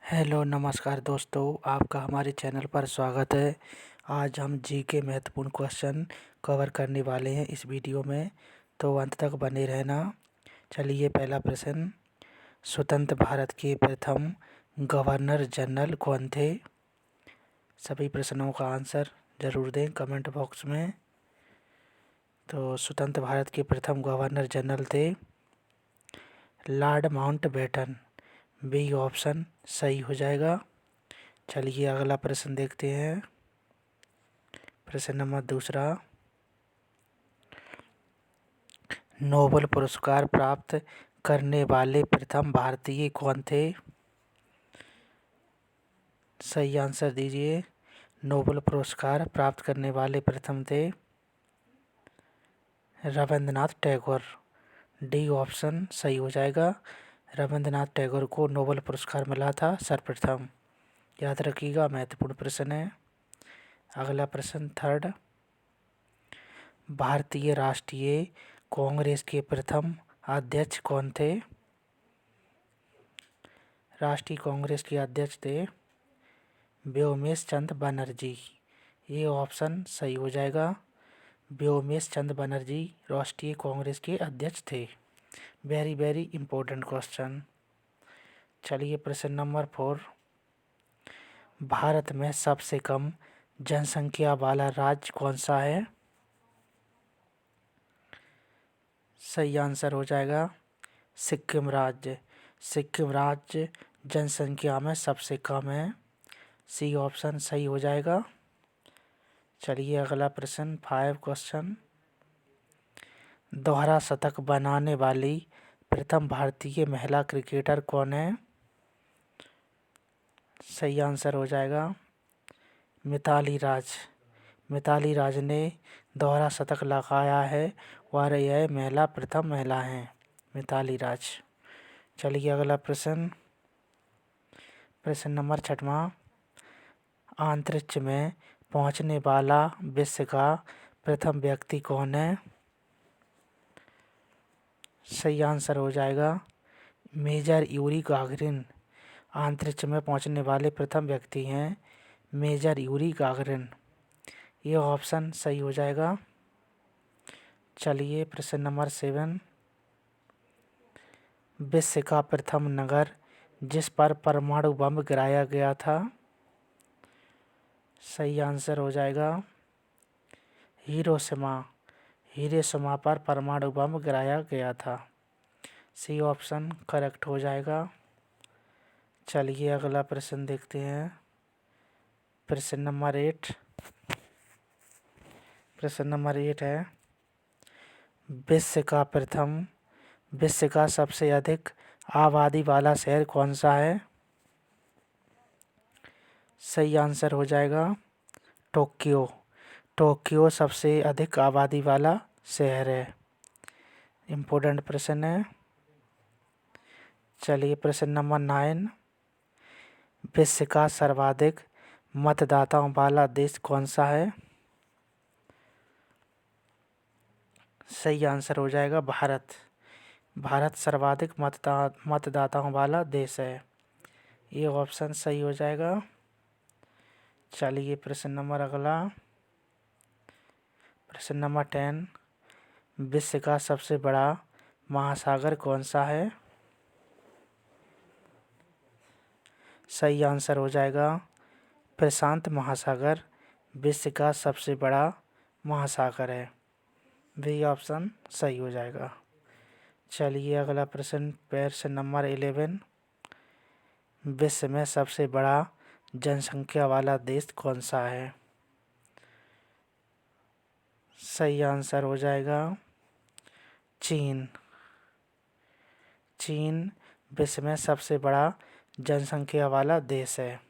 Hello नमस्कार दोस्तों, आपका हमारे चैनल पर स्वागत है। आज हम जी के महत्वपूर्ण क्वेश्चन कवर करने वाले हैं इस वीडियो में, तो अंत तक बने रहना। चलिए, पहला प्रश्न, स्वतंत्र भारत के प्रथम गवर्नर जनरल कौन थे? सभी प्रश्नों का आंसर ज़रूर दें कमेंट बॉक्स में। तो स्वतंत्र भारत के प्रथम गवर्नर जनरल थे लॉर्ड माउंटबेटन। बी ऑप्शन सही हो जाएगा। चलिए अगला प्रश्न देखते हैं। प्रश्न नंबर दूसरा, नोबेल पुरस्कार प्राप्त करने वाले प्रथम भारतीय कौन थे? सही आंसर दीजिए। नोबेल पुरस्कार प्राप्त करने वाले प्रथम थे रविंद्रनाथ टैगोर। डी ऑप्शन सही हो जाएगा। रविंद्रनाथ टैगोर को नोबेल पुरस्कार मिला था सर्वप्रथम। याद रखिएगा, महत्वपूर्ण प्रश्न है। अगला प्रश्न थर्ड, भारतीय राष्ट्रीय कांग्रेस के प्रथम अध्यक्ष कौन थे? राष्ट्रीय कांग्रेस के अध्यक्ष थे व्योमेश चंद्र बनर्जी। ये ऑप्शन सही हो जाएगा। व्योमेश चंद्र बनर्जी राष्ट्रीय कांग्रेस के अध्यक्ष थे। Very very important question. चलिए प्रश्न नंबर 4, भारत में सबसे कम जनसंख्या वाला राज्य कौन सा है? सही आंसर हो जाएगा सिक्किम राज्य। सिक्किम राज्य जनसंख्या में सबसे कम है। सी ऑप्शन सही हो जाएगा। चलिए अगला प्रश्न 5 क्वेश्चन, दोहरा शतक बनाने वाली प्रथम भारतीय महिला क्रिकेटर कौन है? सही आंसर हो जाएगा मिताली राज। मिताली राज ने दोहरा शतक लगाया है और यह प्रथम महिला हैं, मिताली राज। चलिए अगला प्रश्न, प्रश्न नंबर 6, अंतरिक्ष में पहुंचने वाला विश्व का प्रथम व्यक्ति कौन है? सही आंसर हो जाएगा मेजर यूरी गागरिन। अंतरिक्ष में पहुंचने वाले प्रथम व्यक्ति हैं मेजर यूरी गागरिन। ये ऑप्शन सही हो जाएगा। चलिए प्रश्न नंबर 7, विश्व का प्रथम नगर जिस पर परमाणु बम गिराया गया था? सही आंसर हो जाएगा हिरोशिमा। हिरोशिमा पर परमाणु बम गिराया गया था। सी ऑप्शन करेक्ट हो जाएगा। चलिए अगला प्रश्न देखते हैं। प्रश्न नंबर 8, प्रश्न नंबर 8 है, विश्व का सबसे अधिक आबादी वाला शहर कौन सा है? सही आंसर हो जाएगा टोक्यो। टोक्यो सबसे अधिक आबादी वाला शहर है। इम्पोर्टेंट प्रश्न है। चलिए प्रश्न नंबर 9, विश्व का सर्वाधिक मतदाताओं वाला देश कौन सा है? सही आंसर हो जाएगा भारत। भारत सर्वाधिक मतदाताओं वाला देश है। ये ऑप्शन सही हो जाएगा। चलिए प्रश्न नंबर अगला, प्रश्न नंबर 10, विश्व का सबसे बड़ा महासागर कौन सा है? सही आंसर हो जाएगा प्रशांत महासागर विश्व का सबसे बड़ा महासागर है। बी ऑप्शन सही हो जाएगा। चलिए अगला प्रश्न, प्रश्न नंबर 11, विश्व में सबसे बड़ा जनसंख्या वाला देश कौन सा है? सही आंसर हो जाएगा चीन। चीन विश्व में सबसे बड़ा जनसंख्या वाला देश है।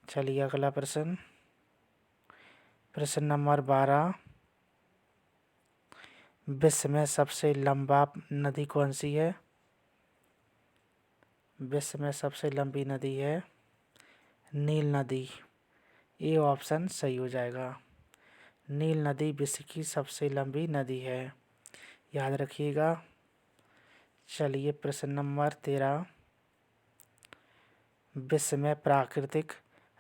चलिए अगला प्रश्न, प्रश्न नंबर 12, विश्व में सबसे लंबा नदी कौन सी है? विश्व में सबसे लंबी नदी है नील नदी। ये ऑप्शन सही हो जाएगा। नील नदी विश्व की सबसे लंबी नदी है। याद रखिएगा। चलिए प्रश्न नंबर 13, विश्व में प्राकृतिक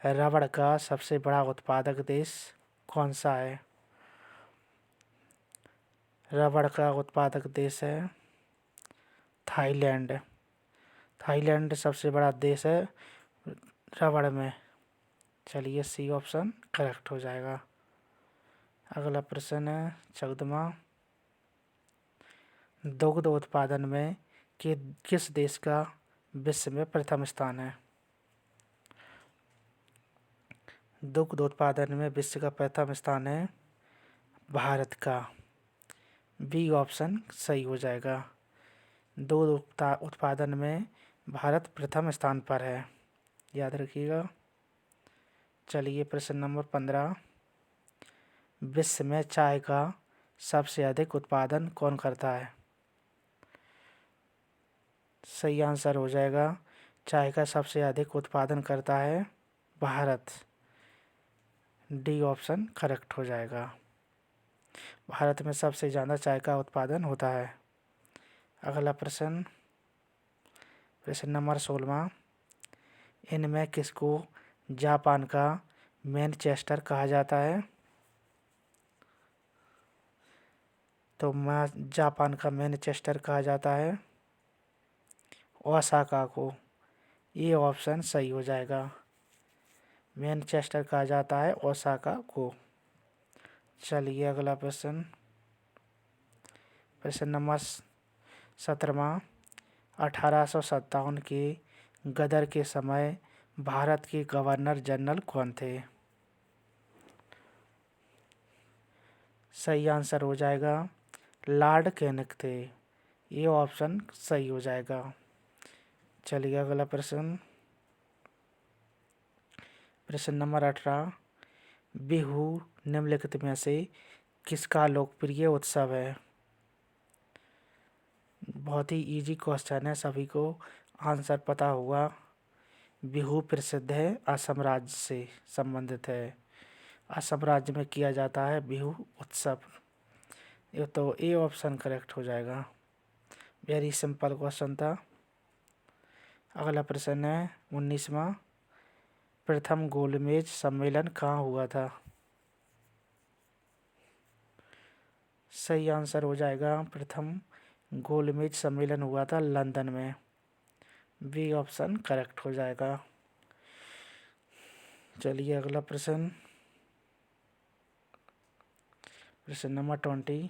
रबड़ का सबसे बड़ा उत्पादक देश कौन सा है? रबड़ का उत्पादक देश है थाईलैंड। थाईलैंड सबसे बड़ा देश है रबड़ में। चलिए सी ऑप्शन करेक्ट हो जाएगा। अगला प्रश्न है 14वां। दुग्ध उत्पादन में किस देश का विश्व में प्रथम स्थान है? दुग्ध उत्पादन में विश्व का प्रथम स्थान है भारत का। बी ऑप्शन सही हो जाएगा। दूध उत्पादन में भारत प्रथम स्थान पर है, याद रखिएगा। चलिए प्रश्न नंबर 15। विश्व में चाय का सबसे अधिक उत्पादन कौन करता है? सही आंसर हो जाएगा, चाय का सबसे अधिक उत्पादन करता है भारत। डी ऑप्शन करेक्ट हो जाएगा। भारत में सबसे ज़्यादा चाय का उत्पादन होता है। अगला प्रश्न नंबर 16वां। इनमें किसको जापान का मैनचेस्टर कहा जाता है? तो जापान का मैनचेस्टर कहा जाता है ओसाका को। ये ऑप्शन सही हो जाएगा। मैनचेस्टर कहा जाता है ओसाका को। चलिए अगला प्रश्न नंबर 17वां। 1857 के गदर के समय भारत के गवर्नर जनरल कौन थे? सही आंसर हो जाएगा, लॉर्ड कैनिंग थे। ये ऑप्शन सही हो जाएगा। चलिए अगला प्रश्न नंबर 18। बिहू निम्नलिखित में से किसका लोकप्रिय उत्सव है? बहुत ही इजी क्वेश्चन है, सभी को आंसर पता होगा। बिहू प्रसिद्ध है, असम राज्य से संबंधित है। असम राज्य में किया जाता है बिहू उत्सव। ये तो ए ऑप्शन करेक्ट हो जाएगा। वेरी सिंपल क्वेश्चन था। अगला प्रश्न है 19वां। प्रथम गोलमेज सम्मेलन कहाँ हुआ था? सही आंसर हो जाएगा, प्रथम गोलमेज सम्मेलन हुआ था लंदन में। बी ऑप्शन करेक्ट हो जाएगा। चलिए अगला प्रश्न नंबर 20।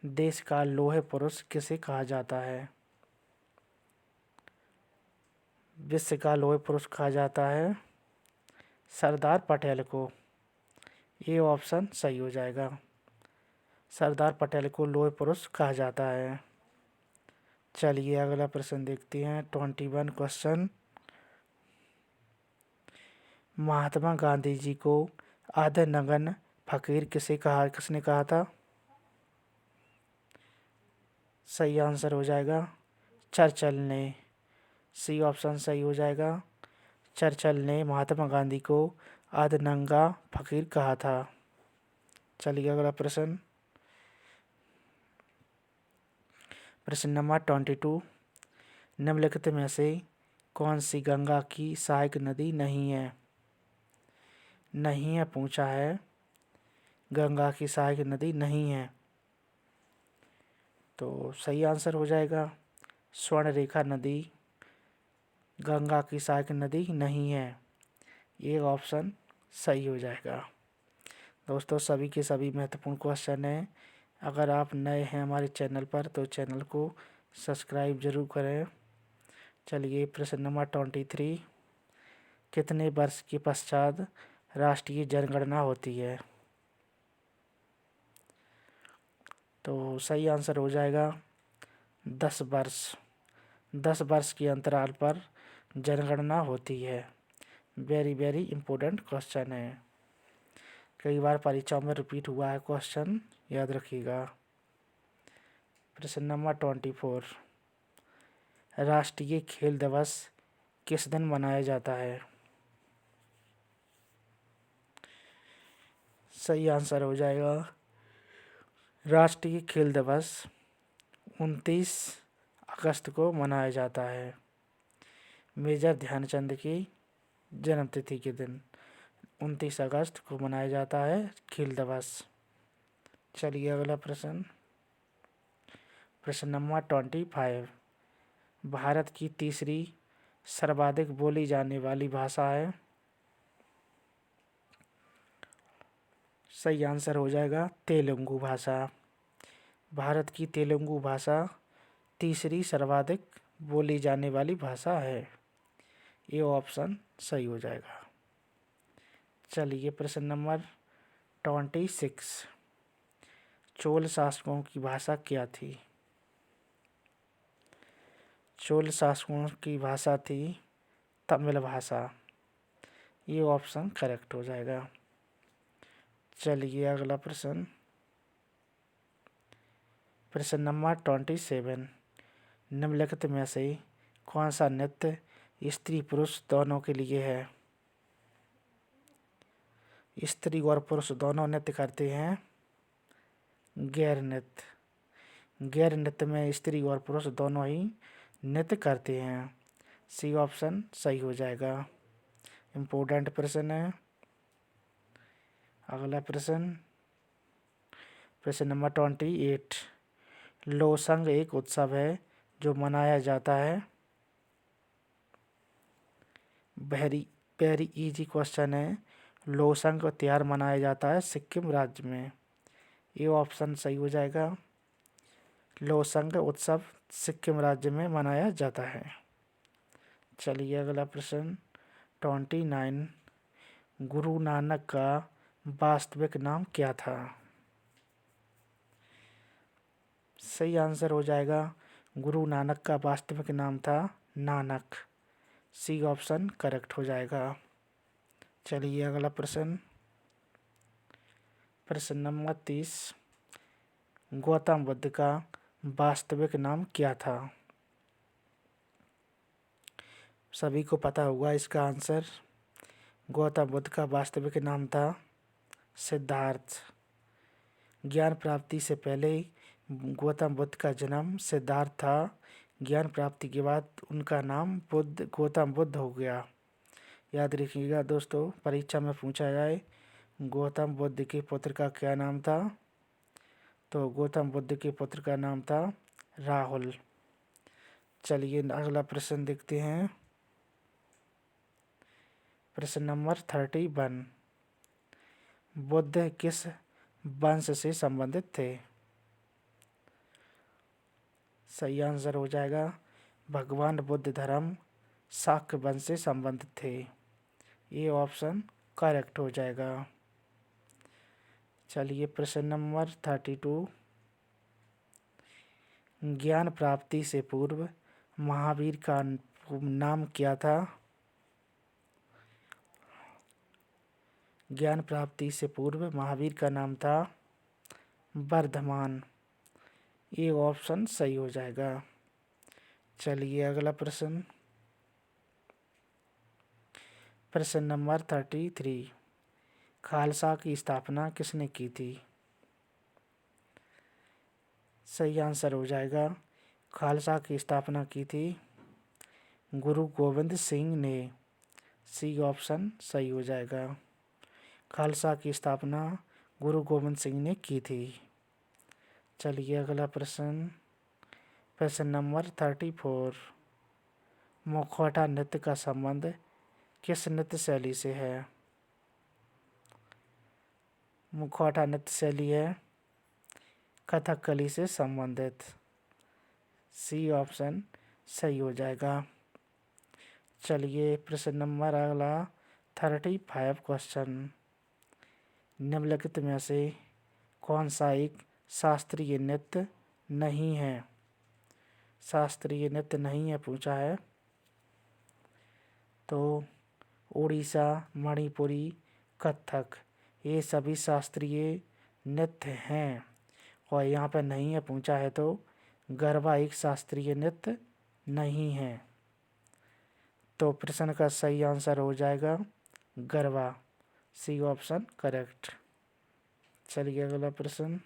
देश का लौह पुरुष किसे कहा जाता है? विश्व का लौह पुरुष कहा जाता है सरदार पटेल को। ये ऑप्शन सही हो जाएगा। सरदार पटेल को लौह पुरुष कहा जाता है। चलिए अगला प्रश्न देखते हैं 21 क्वेश्चन। महात्मा गांधी जी को आधे-नग्न फकीर किसने कहा था? सही आंसर हो जाएगा, चर्चिल ने। सी ऑप्शन सही हो जाएगा। चर्चिल ने महात्मा गांधी को आधे-नंगा फकीर कहा था। चलिए अगला प्रश्न नंबर 22। निम्नलिखित में से कौन सी गंगा की सहायक नदी नहीं है? नहीं है पूछा है, गंगा की सहायक नदी नहीं है। तो सही आंसर हो जाएगा, स्वर्णरेखा नदी गंगा की सहायक नदी नहीं है। ये ऑप्शन सही हो जाएगा। दोस्तों सभी के सभी महत्वपूर्ण क्वेश्चन हैं। अगर आप नए हैं हमारे चैनल पर तो चैनल को सब्सक्राइब जरूर करें। चलिए प्रश्न नंबर 23। कितने वर्ष के पश्चात राष्ट्रीय जनगणना होती है? तो सही आंसर हो जाएगा 10 वर्ष। 10 वर्ष के अंतराल पर जनगणना होती है। वेरी वेरी इम्पोर्टेंट क्वेश्चन है, कई बार परीक्षाओं में रिपीट हुआ है क्वेश्चन, याद रखिएगा। प्रश्न नंबर 24। राष्ट्रीय खेल दिवस किस दिन मनाया जाता है? सही आंसर हो जाएगा, राष्ट्रीय खेल दिवस 29 अगस्त को मनाया जाता है। मेजर ध्यानचंद की जन्मतिथि के दिन 29 अगस्त को मनाया जाता है खेल दिवस। चलिए अगला प्रश्न, प्रश्न नंबर 25। भारत की तीसरी सर्वाधिक बोली जाने वाली भाषा है। सही आंसर हो जाएगा तेलुगु भाषा। भारत की तेलुगु भाषा तीसरी सर्वाधिक बोली जाने वाली भाषा है। ये ऑप्शन सही हो जाएगा। चलिए प्रश्न नंबर 26। चोल शासकों की भाषा क्या थी? चोल शासकों की भाषा थी तमिल भाषा। ये ऑप्शन करेक्ट हो जाएगा। चलिए अगला प्रश्न, प्रश्न नंबर 27। निम्नलिखित में से कौन सा नृत्य स्त्री पुरुष दोनों के लिए है? स्त्री और पुरुष दोनों नृत्य करते हैं गैर नृत्य। गैर नृत्य में स्त्री और पुरुष दोनों ही नृत्य करते हैं। सी ऑप्शन सही हो जाएगा। इम्पोर्टेंट प्रश्न है। अगला प्रश्न, प्रश्न नंबर 28। लोसंग एक उत्सव है जो मनाया जाता है। वेरी वेरी इजी क्वेश्चन है। लोसंग त्योहार मनाया जाता है सिक्किम राज्य में। ये ऑप्शन सही हो जाएगा। लोसंग उत्सव सिक्किम राज्य में मनाया जाता है। चलिए अगला प्रश्न 29। गुरु नानक का वास्तविक नाम क्या था? सही आंसर हो जाएगा। गुरु नानक का वास्तविक नाम था नानक। सी ऑप्शन करेक्ट हो जाएगा। चलिए अगला प्रश्न, प्रश्न नंबर 30। गौतम बुद्ध का वास्तविक नाम क्या था? सभी को पता होगा इसका आंसर। गौतम बुद्ध का वास्तविक नाम था सिद्धार्थ। ज्ञान प्राप्ति से पहले गौतम बुद्ध का जन्म सिद्धार्थ था। ज्ञान प्राप्ति के बाद उनका नाम गौतम बुद्ध हो गया। याद रखिएगा दोस्तों, परीक्षा में पूछा जाए गौतम बुद्ध के पुत्र का क्या नाम था, तो गौतम बुद्ध के पुत्र का नाम था राहुल। चलिए अगला प्रश्न देखते हैं। प्रश्न नंबर 31। बुद्ध किस वंश से संबंधित थे? सही आंसर हो जाएगा। भगवान बुद्ध धर्म शाक्य वंश से संबंधित थे। ये ऑप्शन करेक्ट हो जाएगा। चलिए प्रश्न नंबर 32। ज्ञान प्राप्ति से पूर्व महावीर का नाम क्या था? ज्ञान प्राप्ति से पूर्व महावीर का नाम था वर्धमान। ये ऑप्शन सही हो जाएगा। चलिए अगला प्रश्न, प्रश्न नंबर 33। खालसा की स्थापना किसने की थी? सही आंसर हो जाएगा। खालसा की स्थापना की थी गुरु गोविंद सिंह ने। सी ऑप्शन सही हो जाएगा। खालसा की स्थापना गुरु गोविंद सिंह ने की थी। चलिए अगला प्रश्न, प्रश्न नंबर 34। मुखौटा नृत्य का संबंध किस नृत्य शैली से है? मुखौटा नृत्य शैली है कथकली से संबंधित। सी ऑप्शन सही हो जाएगा। चलिए प्रश्न नंबर अगला 35 क्वेश्चन। निम्नलिखित में से कौन सा एक शास्त्रीय नृत्य नहीं है? शास्त्रीय नृत्य नहीं है पूछा है, तो उड़ीसा, मणिपुरी, कथक ये सभी शास्त्रीय नृत्य हैं। और यहाँ पे नहीं है पूछा है तो गरबा एक शास्त्रीय नृत्य नहीं है। तो प्रश्न का सही आंसर हो जाएगा गरबा। C option correct. चलिए अगला प्रश्न,